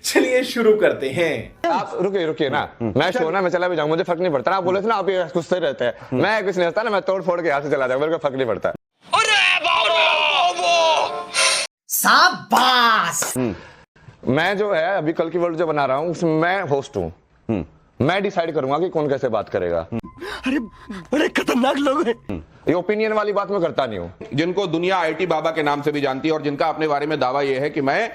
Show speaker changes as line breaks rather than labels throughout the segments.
चलिए शुरू करते हैं।
आप रुकिए ना, मैं शो ना मैं चला भी जाऊँ, मुझे फर्क नहीं पड़ता ना। आप बोले थे ना आप ये गुस्से रहते हैं, मैं कुछ नहीं होता ना, मैं तोड़ फोड़ के यहाँ से चला जाऊँ, मेरे को फर्क नहीं पड़ता।
शाबाश।
मैं जो है अभी कल की वर्ल्ड जो बना रहा हूँ उसमें मैं होस्ट हूँ, मैं डिसाइड करूंगा कि कौन कैसे बात करेगा।
अरे बड़े खतरनाक लोग हैं।
ये ओपिनियन वाली बात मैं करता नहीं हूँ।
जिनको दुनिया आईटी बाबा के नाम से भी जानती है और जिनका अपने बारे में दावा यह है कि मैं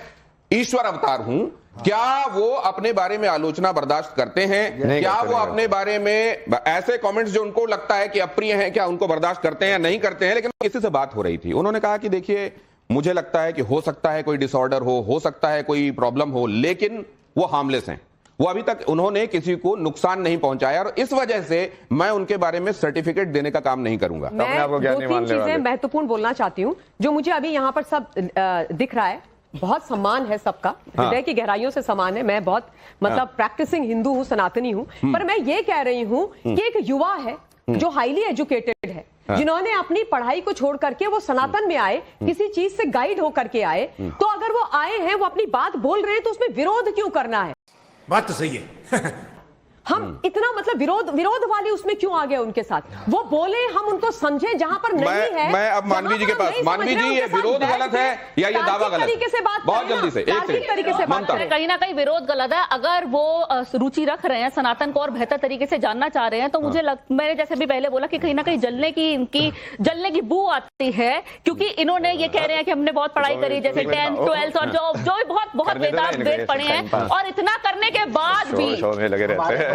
ईश्वर अवतार हूं, क्या वो अपने बारे में आलोचना बर्दाश्त करते हैं? क्या वो अपने बारे में ऐसे कमेंट्स जो उनको लगता है कि अप्रिय हैं, क्या उनको बर्दाश्त करते हैं? नहीं करते हैं। लेकिन किसी से बात हो रही थी, उन्होंने कहा कि देखिए मुझे लगता है कि हो सकता है कोई डिसऑर्डर हो सकता है कोई प्रॉब्लम हो, लेकिन वो हार्मलेस हैं। वो अभी तक उन्होंने किसी को नुकसान नहीं पहुंचाया और इस वजह से मैं उनके बारे में सर्टिफिकेट देने का काम नहीं करूंगा।
मैं दो तीन चीजें महत्वपूर्ण बोलना चाहती हूँ जो मुझे अभी यहाँ पर सब दिख रहा है। बहुत सम्मान है सबका, हृदय की गहराइयों से सम्मान है। मैं बहुत मतलब प्रैक्टिसिंग हिंदू हूँ, सनातनी हूँ, पर मैं ये कह रही हूँ कि एक युवा है जो हाईली एजुकेटेड है, जिन्होंने अपनी पढ़ाई को छोड़ करके वो सनातन में आए, किसी चीज से गाइड होकर के आए, तो अगर वो आए हैं, वो अपनी बात बोल रहे हैं, तो उसमें विरोध क्यों करना है?
बात तो सही है।
हम इतना मतलब विरोध वाली उसमें क्यों आ गए उनके साथ? वो बोले, हम उनको समझे जहां पर नहीं है।
मैं अब मानवी जी के पास, मानवी जी ये विरोध गलत है या ये दावा गलत
तरीके से बात
बहुत जल्दी से
तरीके से बात करें।
कहीं ना कहीं विरोध गलत है। अगर वो रुचि रख रहे हैं, सनातन को और बेहतर तरीके से जानना चाह रहे हैं, तो मुझे मैंने जैसे भी पहले बोला कि कहीं ना कहीं जलने की बू आती है, क्योंकि इन्होंने ये कह रहे हैं कि हमने बहुत पढ़ाई करी, जैसे 10th 12th और जो बहुत बेदार ग्रेड पढ़े हैं, और इतना करने के बाद भी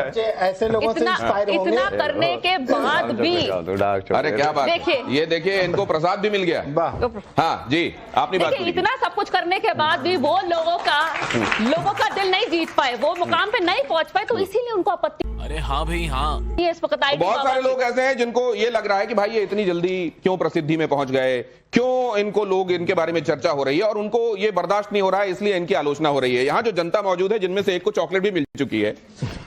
ऐसे लोगों से इंस्पायर होंगे।
इतना करने के बाद भी
अरे क्या बात, ये देखिए इनको प्रसाद भी मिल गया। हाँ जी, आपने बात की।
इतना सब कुछ करने के बाद भी वो लोगों का दिल नहीं जीत पाए, वो मुकाम पे नहीं पहुंच पाए, तो इसीलिए उनको आपत्ति।
अरे हाँ भाई हाँ,
इस वक्त
बहुत सारे लोग ऐसे हैं जिनको ये लग रहा है कि भाई ये इतनी जल्दी क्यों प्रसिद्धि में पहुंच गए, क्यों इनको लोग इनके बारे में चर्चा हो रही है, और उनको ये बर्दाश्त नहीं हो रहा है, इसलिए इनकी आलोचना हो रही है। यहाँ जो जनता मौजूद है, जिनमें से एक को चॉकलेट भी मिल चुकी है,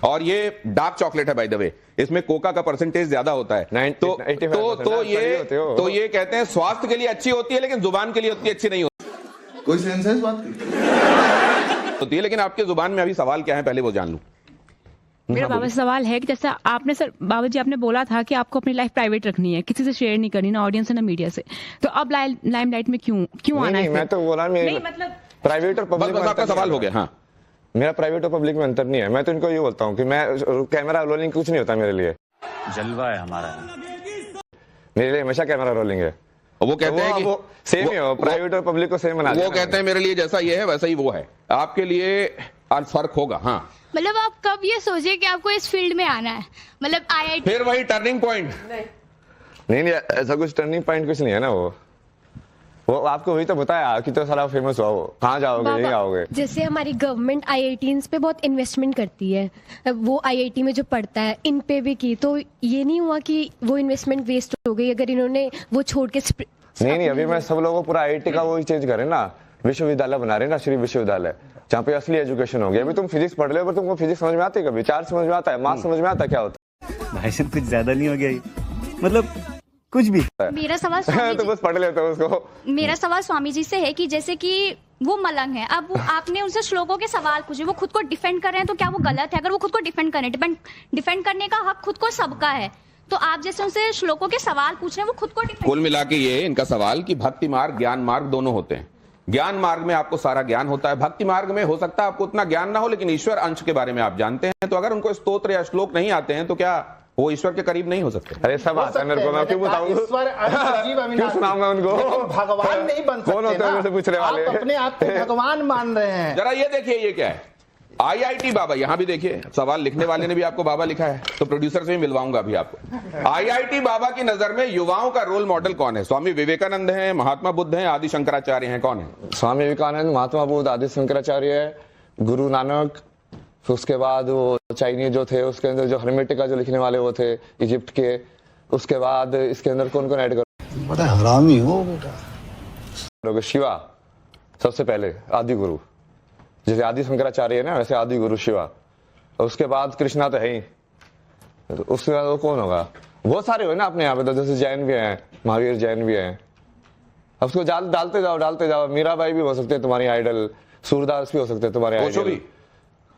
और ये डार्क चॉकलेट है बाय द वे, इसमें कोका का परसेंटेज ज्यादा होता है, तो ये कहते हैं स्वास्थ्य के लिए अच्छी होती है, लेकिन जुबान के लिए उतनी अच्छी नहीं होती।
कोई सेंस है इस बात की?
होती है, लेकिन आपके जुबान में अभी सवाल क्या है पहले वो जान लूं।
मेरा बाबा से सवाल है कि जैसा आपने सर बाबा जी आपने बोला था कि आपको अपनी लाइफ प्राइवेट रखनी है, किसी से शेयर नहीं करनी, ना ऑडियंस ना मीडिया से, तो अब लाइमलाइट में क्यों आना है?
मैं तो बोला मतलब प्राइवेट और पब्लिक में
आपका सवाल हो गया। हाँ,
मेरा प्राइवेट और पब्लिक में अंतर नहीं है। मैं तो इनको ये बोलता हूँ कि मैं कैमरा रोलिंग कुछ नहीं होता मेरे लिए,
जलवा है हमारा,
मेरे लिए हमेशा कैमरा रोलिंग है।
वो कहते हैं कि
सेम ही हो, प्राइवेट और पब्लिक को सेम बना दिया।
वो कहते हैं मेरे लिए जैसा ये है वैसा ही वो है, आपके लिए फर्क होगा। हाँ,
मतलब आप कब ये सोचे कि आपको इस फील्ड में आना है? मतलब IIT
फिर वही टर्निंग पॉइंट
नहीं, ऐसा कुछ टर्निंग पॉइंट कुछ नहीं है ना। वो आपको वही तो बताया कि तो सारा फेमस हुआ, वो कहाँ जाओगे, नहीं आओगे।
जैसे हमारी गवर्नमेंट IITs पे बहुत इन्वेस्टमेंट करती है, वो IIT में जो पढ़ता है इन पे भी की, तो ये नहीं हुआ कि वो इन्वेस्टमेंट वेस्ट हो गई अगर इन्होंने वो छोड़ के?
नहीं, अभी मैं सब लोगों पूरा IIT का वही चेंज करें ना, विश्वविद्यालय बना रहे ना, श्री विश्वविद्यालय, जहाँ पे असली एजुकेशन होगी। अभी तुम फिजिक्स पढ़ रहे हो, पर तुमको फिजिक्स समझ में आती है कभी? चार्ज समझ में आता है, मास समझ में आता है क्या होता है?
भाई साहब कुछ ज्यादा नहीं हो गया ये? मतलब कुछ भी।
मेरा सवाल
तो बस पढ़ लेते हो उसको।
मेरा सवाल स्वामी जी से है कि जैसे कि वो मलंग है, अब आपने उनसे श्लोकों के सवाल पूछे, वो खुद को डिफेंड कर रहे हैं, तो क्या वो गलत है? अगर वो खुद को डिफेंड करें, डिफेंड करने का हक खुद को सबका है, तो आप जैसे उनसे श्लोकों के सवाल पूछ रहे हैं, वो खुद को डिफेंड।
कुल मिला के ये इनका सवाल कि भक्ति मार्ग ज्ञान मार्ग दोनों होते हैं। ज्ञान मार्ग में आपको सारा ज्ञान होता है, भक्ति मार्ग में हो सकता है आपको उतना ज्ञान ना हो, लेकिन ईश्वर अंश के बारे में आप जानते हैं। तो अगर उनको स्तोत्र या श्लोक नहीं आते हैं, तो क्या वो ईश्वर के करीब नहीं हो सकते?
अरे सब आता है मेरे को, मैं क्यों बताऊं? क्यों सुनाऊंगा उनको?
भगवान नहीं बन सकते।
कौन होते हैं मुझसे पूछने वाले?
आप अपने आप को भगवान मान रहे हैं।
जरा ये देखिए, ये क्या है? IIT बाबा, यहां भी देखिए सवाल लिखने वाले ने भी आपको बाबा लिखा है, तो प्रोड्यूसर से भी मिलवाऊंगा अभी आपको। IIT बाबा की नजर में युवाओं का रोल मॉडल कौन है? स्वामी विवेकानंद हैं, महात्मा बुद्ध हैं, आदि शंकराचार्य हैं, कौन है?
स्वामी विवेकानंद, महात्मा बुद्ध, आदि शंकराचार्य, गुरु नानक, फिर उसके बाद वो चाइनीज जो थे, उसके अंदर जो हर्मेटिका जो लिखने वाले वो थे इजिप्ट के, उसके बाद इसके अंदर कौन कौन ऐड करो?
बड़ा हरामी हो बेटा।
शिवा सबसे पहले आदि गुरु, जैसे आदि शंकराचार्य है ना, वैसे आदि गुरु शिवा। और उसके बाद कृष्णा तो है ही, उसके बाद वो कौन होगा? बहुत सारे हुए ना अपने यहाँ पे, तो जैसे जैन भी हैं, महावीर जैन भी हैं। अब उसको डालते जाओ। मीराबाई भी हो सकते हैं तुम्हारी आइडल, सूरदास भी हो सकते हैं तुम्हारे आइडल,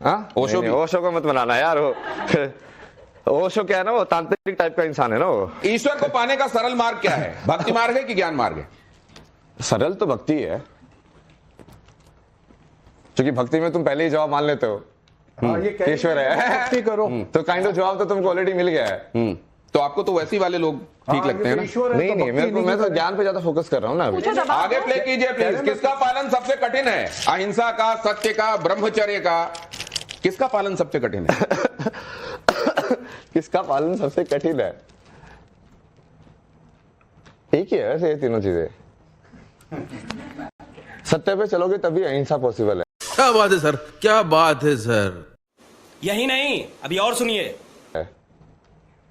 हाँ
ओशो भी?
ओशो को मत बनाना यार, वो ओशो क्या है ना, वो तांत्रिक टाइप का इंसान है ना वो।
ईश्वर को पाने का सरल मार्ग क्या है? भक्ति मार्ग है कि ज्ञान मार्ग है?
सरल तो भक्ति है, क्योंकि भक्ति में तुम पहले ही जवाब मान लेते हो
ये
ईश्वर है,
भक्ति करो।
तो काइंड ऑफ जवाब तो तुमको ऑलरेडी मिल गया है।
तो आपको तो वैसे वाले लोग ठीक लगते हैं ना?
नहीं नहीं, मैं तो ज्ञान पे ज्यादा फोकस कर रहा हूँ ना अभी।
आगे प्ले कीजिए प्लीज। किसका पालन सबसे कठिन है? अहिंसा का, सत्य का, ब्रह्मचर्य का? किसका पालन सबसे कठिन है?
किसका पालन सबसे कठिन है? एक ही है वैसे ये तीनों चीजें। सत्य पे चलोगे तभी अहिंसा पॉसिबल है।
क्या बात है सर, क्या बात है सर।
यही नहीं, अभी और सुनिए।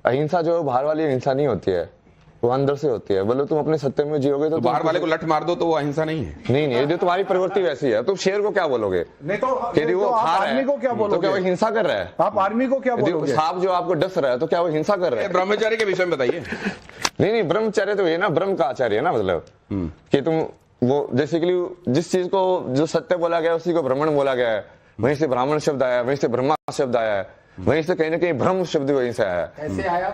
अहिंसा जो बाहर वाली अहिंसा नहीं होती है, वो अंदर से होती है। बोलो तुम अपने सत्य में जियोगे तो
बाहर वाले को लठ मार दो तो वो अहिंसा नहीं है।
नहीं, ये जो तुम्हारी प्रवृत्ति वैसी है, तुम शेर को क्या बोलोगे?
नहीं तो
यदि वो खा रहा
आर्मी को क्या
है तो क्या वो
बोलोगे?
हिंसा कर रहा है?
आप आर्मी को क्या
यदि
बोलोगे?
सांप जो आपको डस रहा है तो क्या वो हिंसा कर रहा है?
ब्रह्मचर्य के विषय में बताइए।
नहीं, ब्रह्मचर्य तो ये ना, ब्रह्म का आचार्य है ना, मतलब कि तुम वो बेसिकली जिस चीज को जो सत्य बोला गया उसी को ब्राह्मण बोला गया है, वहीं से ब्राह्मण शब्द आया, वहीं से ब्रह्मा शब्द आया है, वहीं से कहीं ना कहीं ब्रह्म शब्द वहीं से आया है।
ऐसे आया?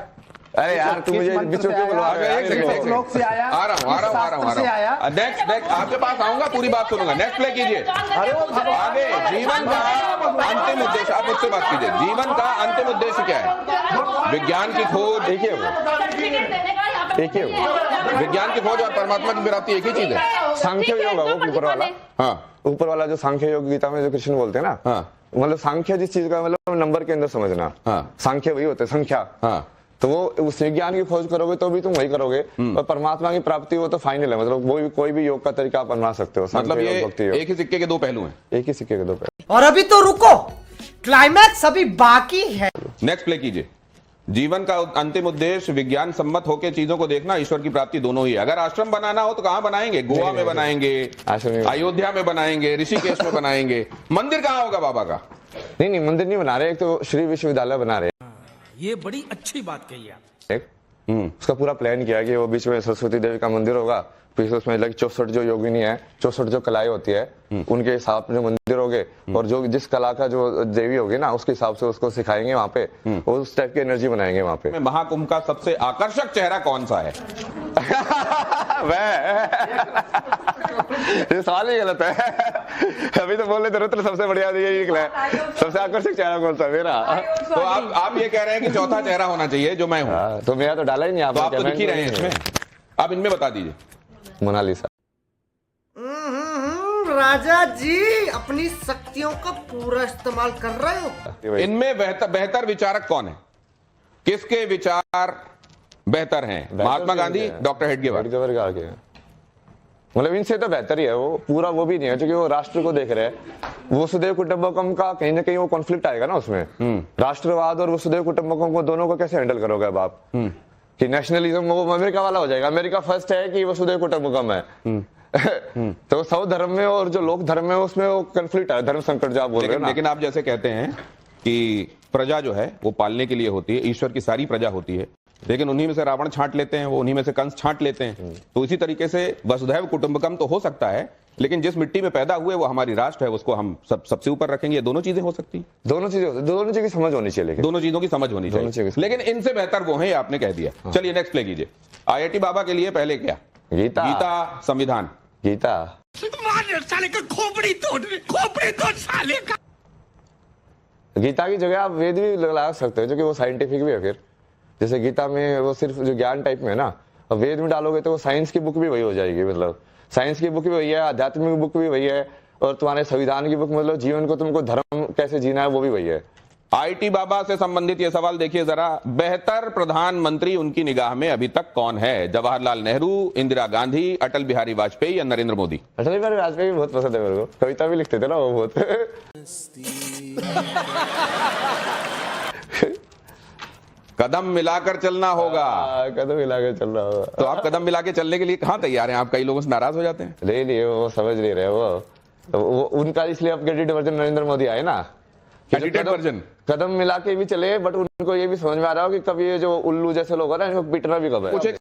अरे यार तुम मुझे बीच में क्यों बुलवा रहे हो?
श्लोक से आया?
आ रहा हूँ। नेक्स्ट आपके पास आऊंगा, पूरी बात सुनूंगा। नेक्स्ट प्ले कीजिए।
अरे वो
आगे जीवन का अंतिम उद्देश्य, आप मुझसे बात कीजिए। जीवन का अंतिम उद्देश्य क्या है? विज्ञान की खोज।
एक ही है वो, एक ही है वो।
विज्ञान की खोज और परमात्मा की प्राप्ति एक ही चीज है।
सांख्य योग है वो ऊपर वाला।
हाँ,
ऊपर वाला जो सांख्य योग गीता में जो कृष्ण बोलते हैं ना,
हाँ,
मतलब सांख्य जिस चीज का मतलब नंबर के अंदर समझना।
हाँ,
सांख्य वही होते हैं, संख्या।
हाँ,
तो वो उस विज्ञान की खोज करोगे तो भी तुम वही करोगे, और परमात्मा की प्राप्ति वो तो फाइनल है। मतलब वो कोई भी योग का तरीका आप अपना सकते हो।
मतलब ये
भक्ति योग
एक ही सिक्के के दो पहलू हैं।
एक ही सिक्के के दो पहलू।
और अभी तो रुको, क्लाइमैक्स अभी बाकी है।
नेक्स्ट प्ले कीजिए। जीवन का अंतिम उद्देश्य विज्ञान सम्मत होकर चीजों को देखना, ईश्वर की प्राप्ति दोनों ही है। अगर आश्रम बनाना हो तो कहां बनाएंगे? गोवा में बनाएंगे, अयोध्या में बनाएंगे, ऋषिकेश में बनाएंगे। मंदिर कहां होगा बाबा का?
नहीं, मंदिर नहीं बना रहे, एक तो श्री विश्वविद्यालय बना रहे।
ये बड़ी अच्छी बात कही आप।
उसका पूरा प्लान किया कि वो बीच में सरस्वती देवी का मंदिर होगा, फिर उसमें 64 जो योगिनी है, 64 जो कलाएं होती है, उनके हिसाब से मंदिर होगे, और जो जिस कला का जो देवी होगी ना उसके हिसाब से उसको सिखाएंगे वहाँ पे, और उस टाइप की एनर्जी बनाएंगे वहाँ पे।
महाकुंभ का सबसे आकर्षक चेहरा कौन सा है?
ये सवाल ही गलत है। अभी तो बोले तो सबसे बढ़िया यही निकला है। सबसे आकर्षक चेहरा कौन सा? मेरा।
तो आप ये कह रहे हैं कि चौथा चेहरा होना चाहिए जो मैं हूँ?
तो मेरा तो डाला ही नहीं।
तो आप तो दिख ही रहे हैं इसमें। आप इनमें बता दीजिए।
मोनालिसा।
राजा जी अपनी शक्तियों का पूरा इस्तेमाल कर रहे हो।
इनमें बेहतर विचारक कौन है? किसके विचार बेहतर हैं? महात्मा गांधी, डॉक्टर हेडगेवार
का आगे मतलब इनसे तो बेहतर ही है वो। पूरा वो भी नहीं है क्योंकि वो राष्ट्र को देख रहे हैं। वसुधैव कुटुंबकम का कहीं ना कहीं वो कॉन्फ्लिक्ट आएगा ना उसमें। राष्ट्रवाद और वसुधैव कुटुंबकम को दोनों को कैसे हैंडल करोगे अब आप? कि नेशनलिज्म वो अमेरिका वाला हो जाएगा। अमेरिका फर्स्ट है कि वसुधैव कुटुंबकम है। तो सब धर्म में और जो लोक धर्म में उसमें वो कॉन्फ्लिक्ट है, धर्म संकट जो आप बोल रहे हैं।
लेकिन आप जैसे कहते हैं कि प्रजा जो है वो पालने के लिए होती है, ईश्वर की सारी प्रजा होती है, लेकिन उन्हीं में से रावण छांट लेते हैं, वो उन्हीं में से कंस छांट लेते हैं। तो इसी तरीके से वसुधैव कुटुंबकम तो हो सकता है, लेकिन जिस मिट्टी में पैदा हुए वो हमारी राष्ट्र है, उसको हम सबसे ऊपर रखेंगे। दोनों चीजें हो सकती हैं।
दोनों चीजों की समझ होनी चाहिए।
दोनों चीजों की समझ होनी चाहिए, लेकिन इनसे बेहतर वो है, आपने कह दिया। चलिए नेक्स्ट प्ले कीजिए। IIT बाबा के लिए पहले क्या? गीता, संविधान।
गीता
साले का खोपड़ी तोड़ साले का।
गीता की जगह आप वेद भी लगा सकते हो, जो कि वो साइंटिफिक भी है। फिर जैसे गीता में वो सिर्फ जो ज्ञान टाइप में है ना, और वेद में डालोगे तो वो साइंस की बुक भी वही हो जाएगी। मतलब साइंस की बुक भी वही है, आध्यात्मिक बुक भी वही है, और तुम्हारे संविधान की बुक मतलब जीवन को तुमको धर्म कैसे जीना है वो भी वही है।
IIT बाबा से संबंधित ये सवाल देखिए जरा। बेहतर प्रधानमंत्री उनकी निगाह में अभी तक कौन है? जवाहरलाल नेहरू, इंदिरा गांधी, अटल बिहारी वाजपेयी या नरेंद्र मोदी?
अटल बिहारी वाजपेयी बहुत पसंद है मेरे को। कविता भी लिखते थे ना वो बहुत।
कदम मिलाकर चलना होगा।
कदम मिलाकर चलना होगा।
तो आप कदम मिला के चलने के लिए कहां तैयार हैं? आप कई लोगों से नाराज हो जाते हैं।
नहीं, वो समझ नहीं रहे। वो उनका इसलिए अपग्रेडेड वर्जन नरेंद्र मोदी आए ना, कदम मिला के भी चले, बट उनको ये भी समझ में आ रहा हो कि कब ये जो उल्लू जैसे लोग हैं ना, इनको पिटना भी कब है।
कुछ एक